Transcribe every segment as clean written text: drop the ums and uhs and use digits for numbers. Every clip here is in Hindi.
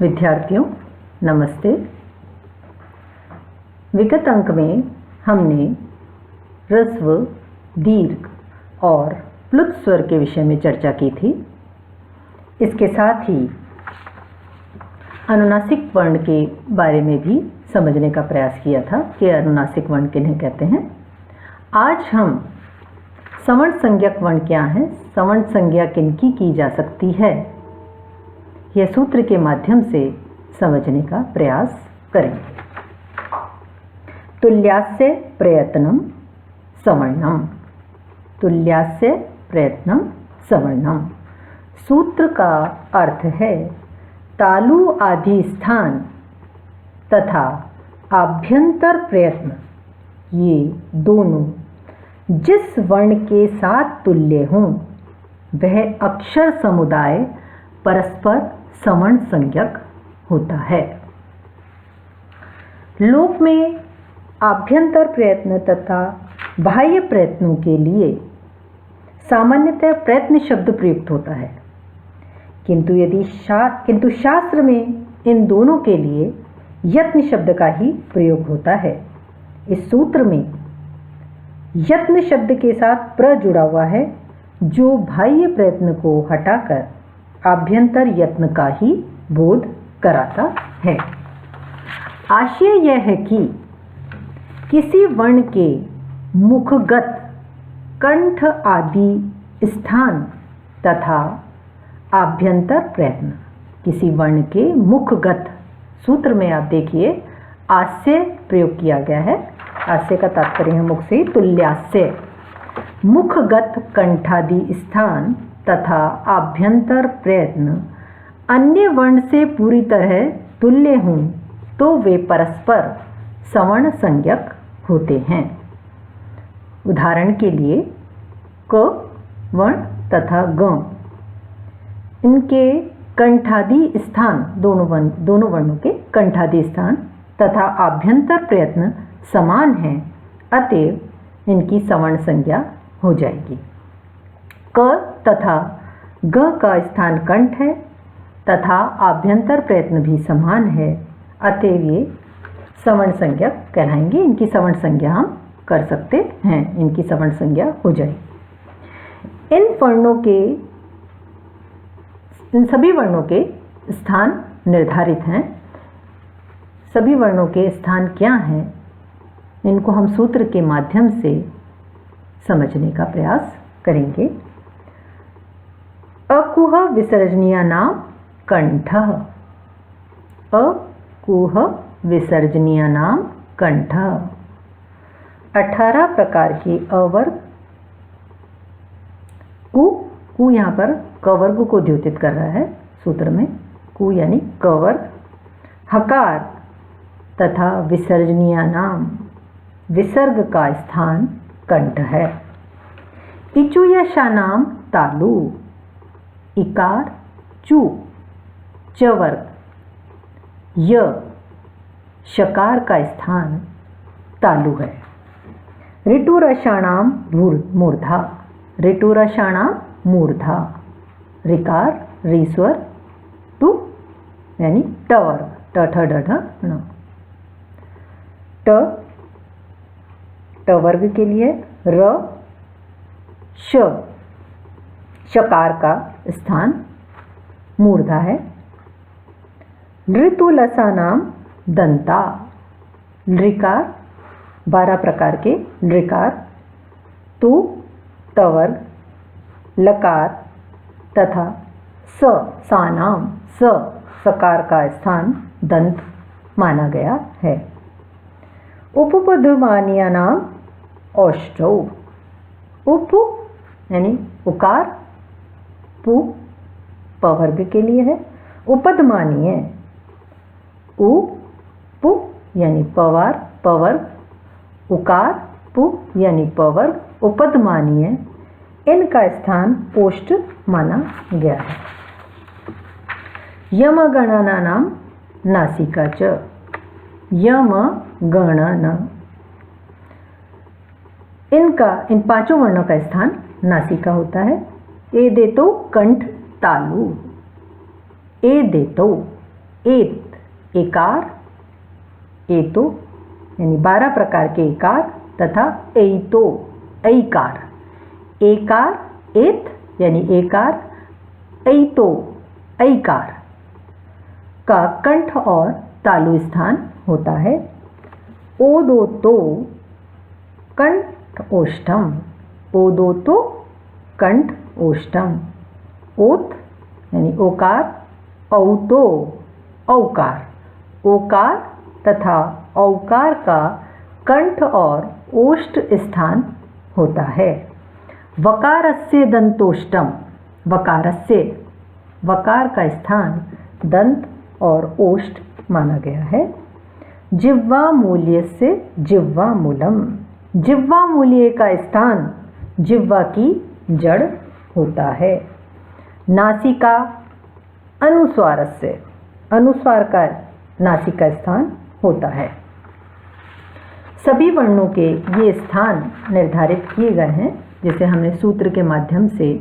विद्यार्थियों नमस्ते। विगत अंक में हमने ह्रस्व, दीर्घ और प्लुत स्वर के विषय में चर्चा की थी। इसके साथ ही अनुनासिक वर्ण के बारे में भी समझने का प्रयास किया था कि अनुनासिक वर्ण किन्हें कहते हैं। आज हम सवर्ण संज्ञक वर्ण क्या हैं, सवर्ण संज्ञा किनकी की जा सकती है, यह सूत्र के माध्यम से समझने का प्रयास करेंगे। तुल्यास्य प्रयत्नम सवर्णम, तुल्यास्य प्रयत्नम सवर्णम। सूत्र का अर्थ है तालु आदि स्थान तथा आभ्यंतर प्रयत्न, ये दोनों जिस वर्ण के साथ तुल्य हों वह अक्षर समुदाय परस्पर सवर्ण संज्ञक होता है। लोक में आभ्यंतर प्रयत्न तथा बाह्य प्रयत्नों के लिए सामान्यतः प्रयत्न शब्द प्रयुक्त होता है, किंतु शास्त्र में इन दोनों के लिए यत्न शब्द का ही प्रयोग होता है। इस सूत्र में यत्न शब्द के साथ प्र जुड़ा हुआ है, जो बाह्य प्रयत्न को हटाकर आभ्यंतर यत्न का ही बोध कराता है। आशय यह है कि किसी वर्ण के मुखगत, कंठ आदि स्थान तथा आभ्यंतर प्रयत्न, किसी वर्ण के मुखगत, सूत्र में आप देखिए आस्य प्रयोग किया गया है। आस्य का तात्पर्य है मुख से, तुल्यास्य। मुखगत कंठादि स्थान तथा आभ्यंतर प्रयत्न अन्य वर्ण से पूरी तरह तुल्य हों तो वे परस्पर सवर्ण संज्ञक होते हैं। उदाहरण के लिए क वर्ण तथा ग, इनके कंठादि स्थान, दोनों वर्णों के कंठादि स्थान तथा आभ्यंतर प्रयत्न समान हैं, अतएव इनकी सवर्ण संज्ञा हो जाएगी। क तथा ग का स्थान कंठ है तथा आभ्यंतर प्रयत्न भी समान है, अतएव ये सवर्ण संज्ञा कहलाएंगे। इनकी सवर्ण संज्ञा हम कर सकते हैं, इनकी सवर्ण संज्ञा हो जाएगी। इन सभी वर्णों के स्थान निर्धारित हैं। सभी वर्णों के स्थान क्या हैं, इनको हम सूत्र के माध्यम से समझने का प्रयास करेंगे। अकुह विसर्जनीयानां कंठः, अकुह विसर्जनीयानां कंठः। 18 प्रकार के अवर्ग, कु यहाँ पर कवर्ग को द्योतित कर रहा है सूत्र में, कु यानी कवर्ग। हकार तथा विसर्जनीयानां, विसर्ग का स्थान कंठ है। इचुयशानां तालु, इकार चु चवर्ग, य शकार का स्थान तालु है। ऋटुरषाणां मूर्धा, ऋटुरषाणां मूर्धा, ऋकार ऋस्वर, टु यानी टवर्ग, ट ठ ड ढ ण, टवर्ग के लिए र श, शकार का स्थान मूर्धा है। नृतुलसानां दंता, नृकार 12 प्रकार के नृकार, तु तवर्ग, लकार तथा सानां, सकार का स्थान दंत माना गया है। उपपदमानीयानां औष्ठौ, उप यानी उकार, पु पवर्ग के लिए है। उपदमानीय, उ पु यानी पवार पवर्ग, उकार पु यानी पवर्ग, उपदमानीय, इनका स्थान ओष्ठ माना गया है। यमगणनानां नासिका च, यमगणन, इन पांचों वर्णों का स्थान नासिका होता है। ए देतो कंठ तालु, ए देतो एत एकार, एतो यानी 12 प्रकार के एकार तथा एतो ऐकार। एकार एत यानी एकार, ऐतो ऐकार का कंठ और तालु स्थान होता है। ओदोतो कंठ ओष्ठम, ओदोतो कंठ ओष्ठम। ओत यानी ओकार, औतो औकार, ओकार तथा औकार का कंठ और ओष्ठ स्थान होता है। वकारस्य दंतोष्टम, वकारस्य वकार का स्थान दंत और ओष्ठ माना गया है। जिह्वा मूल्य से जिह्वा मूलम, जिह्वा मूल्य का स्थान जिह्वा की जड़ होता है। नासिका अनुस्वार से, अनुस्वार का नासिका स्थान होता है। सभी वर्णों के ये स्थान निर्धारित किए गए हैं, जिसे हमने सूत्र के माध्यम से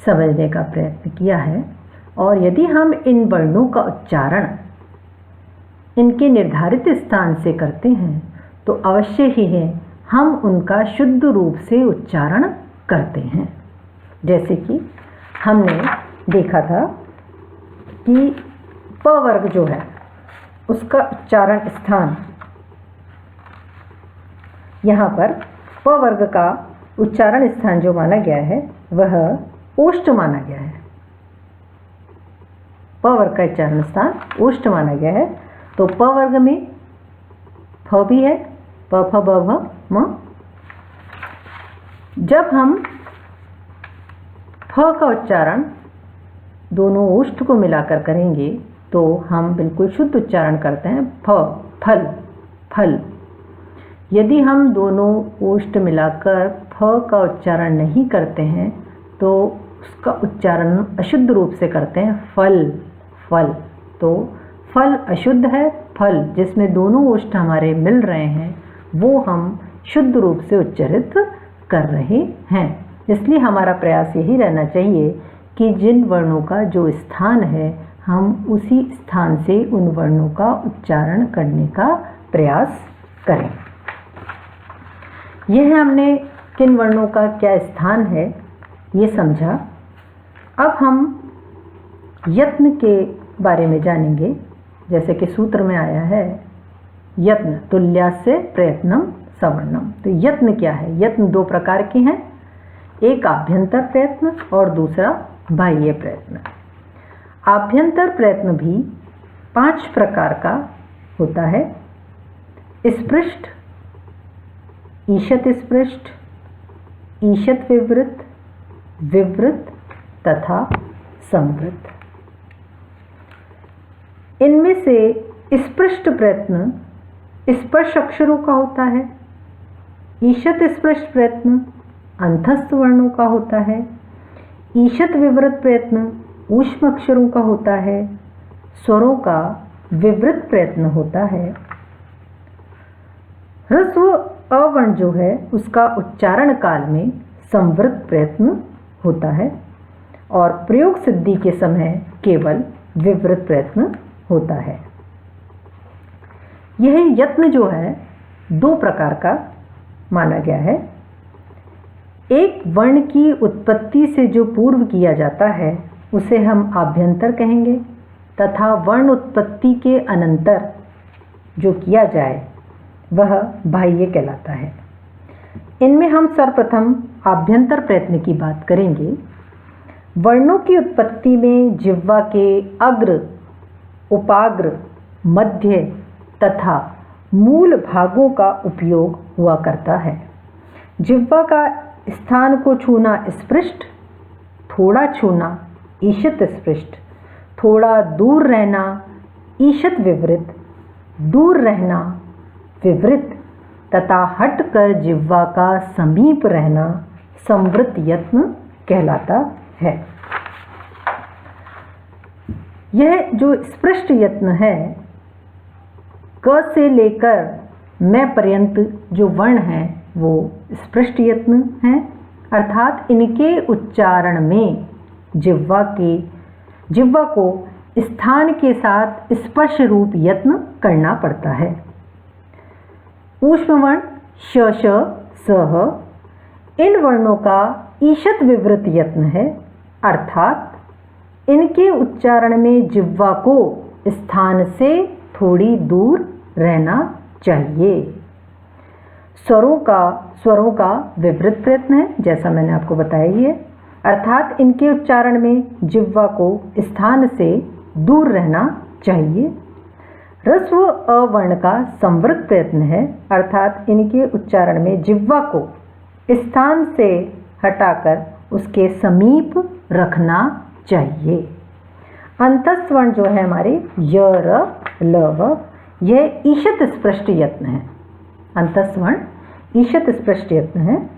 समझने का प्रयत्न किया है। और यदि हम इन वर्णों का उच्चारण इनके निर्धारित स्थान से करते हैं तो अवश्य ही है हम उनका शुद्ध रूप से उच्चारण करते हैं। जैसे कि हमने देखा था कि प वर्ग जो है उसका उच्चारण स्थान, यहाँ पर प वर्ग का उच्चारण स्थान जो माना गया है वह ओष्ठ माना गया है। प वर्ग का उच्चारण स्थान ओष्ठ माना गया है। तो प वर्ग में फ भी है, प फ ब भ म। जब हम फ का उच्चारण दोनों ओष्ठ को मिलाकर करेंगे तो हम बिल्कुल शुद्ध उच्चारण करते हैं फ, फल, फल। यदि हम दोनों ओष्ठ मिलाकर फ का उच्चारण नहीं करते हैं तो उसका उच्चारण अशुद्ध रूप से करते हैं फल, फल। तो फल अशुद्ध है, फल जिसमें दोनों ओष्ठ हमारे मिल रहे हैं वो हम शुद्ध रूप से उच्चारित कर रहे हैं। इसलिए हमारा प्रयास यही रहना चाहिए कि जिन वर्णों का जो स्थान है हम उसी स्थान से उन वर्णों का उच्चारण करने का प्रयास करें। यह हमने किन वर्णों का क्या स्थान है ये समझा। अब हम यत्न के बारे में जानेंगे। जैसे कि सूत्र में आया है यत्न तुल्यस्य प्रयत्नम सवर्णम। तो यत्न क्या है? यत्न दो प्रकार के हैं, एक आभ्यंतर प्रयत्न और दूसरा बाह्य प्रयत्न। आभ्यंतर प्रयत्न भी 5 प्रकार का होता है। स्पृष्ट, ईशत स्पृष्ट, ईशत विवृत, विवृत तथा संवृत। इनमें से स्पृष्ट प्रयत्न स्पर्श अक्षरों का होता है। ईशत स्पृष्ट प्रयत्न अंतस्थ वर्णों का होता है। ईशत विवृत प्रयत्न ऊष्म अक्षरों का होता है। स्वरों का विवृत प्रयत्न होता है। ह्रस्व अवर्ण जो है उसका उच्चारण काल में संवृत प्रयत्न होता है और प्रयोग सिद्धि के समय केवल विवृत प्रयत्न होता है। यह यत्न जो है 2 प्रकार का माना गया है। एक वर्ण की उत्पत्ति से जो पूर्व किया जाता है उसे हम आभ्यंतर कहेंगे तथा वर्ण उत्पत्ति के अनंतर जो किया जाए वह बाह्य कहलाता है। इनमें हम सर्वप्रथम आभ्यंतर प्रयत्न की बात करेंगे। वर्णों की उत्पत्ति में जिह्वा के अग्र, उपाग्र, मध्य तथा मूल भागों का उपयोग हुआ करता है। जिह्वा का स्थान को छूना स्पृष्ट, थोड़ा छूना ईशत स्पृष्ट, थोड़ा दूर रहना ईशत विवृत, दूर रहना विवृत तथा हटकर जिह्वा का समीप रहना संवृत यत्न कहलाता है। यह जो स्पृष्ट यत्न है क से लेकर मैं पर्यंत जो वर्ण हैं वो स्पृष्ट यत्न हैं, अर्थात इनके उच्चारण में जिह्वा को स्थान के साथ स्पर्श रूप यत्न करना पड़ता है। ऊष्म वर्ण श, श, स, इन वर्णों का ईशत विवृत यत्न है, अर्थात इनके उच्चारण में जिह्वा को स्थान से थोड़ी दूर रहना चाहिए। स्वरों का विवृत प्रयत्न है, जैसा मैंने आपको बताया ही है, अर्थात इनके उच्चारण में जिह्वा को स्थान से दूर रहना चाहिए। ह्रस्व अ वर्ण का संवृत प्रयत्न है, अर्थात इनके उच्चारण में जिह्वा को स्थान से हटाकर उसके समीप रखना चाहिए। अंतस्थ वर्ण जो है हमारे य, र, ल, यह ईशत स्पृष्ट यत्न है। अंतस्थ वर्ण ईशत स्पृष्ट यत्न है।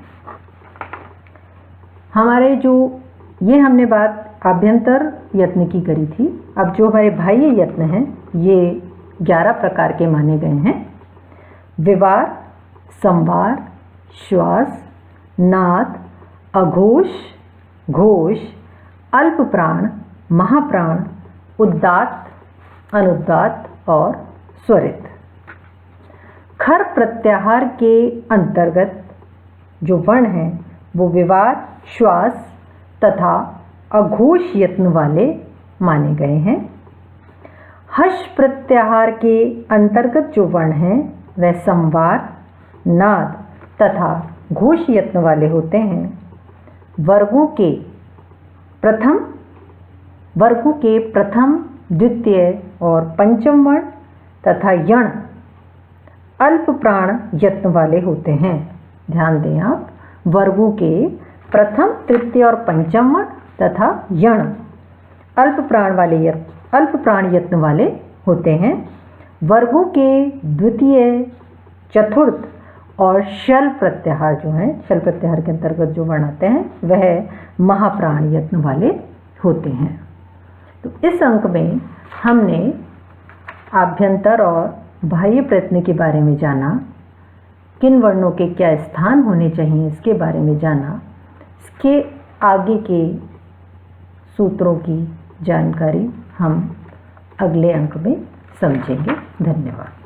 हमारे जो ये हमने बात आभ्यंतर यत्न की करी थी। अब जो हमारे बाह्य यत्न हैं ये 11 प्रकार के माने गए हैं। विवार, संवार, श्वास, नाद, अघोष, घोष, अल्प प्राण, महाप्राण, उद्दात, अनुदात और स्वरित। खर प्रत्याहार के अंतर्गत जो वर्ण हैं वो विवार, श्वास तथा अघोष यत्न वाले माने गए हैं। हर्ष प्रत्याहार के अंतर्गत जो वर्ण हैं वह संवार, नाद तथा घोष यत्न वाले होते हैं। वर्गों के प्रथम, द्वितीय और पंचम वर्ण तथा यण अल्प प्राण यत्न वाले होते हैं। ध्यान दें आप, वर्गों के प्रथम, तृतीय और पंचम वर्ण तथा यण अल्प प्राण यत्न वाले होते हैं। वर्गों के द्वितीय, चतुर्थ और शल प्रत्याहार जो हैं, शल प्रत्याहार के अंतर्गत जो वर्ण आते हैं वह महाप्राण यत्न वाले होते हैं। तो इस अंक में हमने आभ्यंतर और बाह्य प्रयत्न के बारे में जाना, किन वर्णों के क्या स्थान होने चाहिए इसके बारे में जाना। इसके आगे के सूत्रों की जानकारी हम अगले अंक में समझेंगे। धन्यवाद।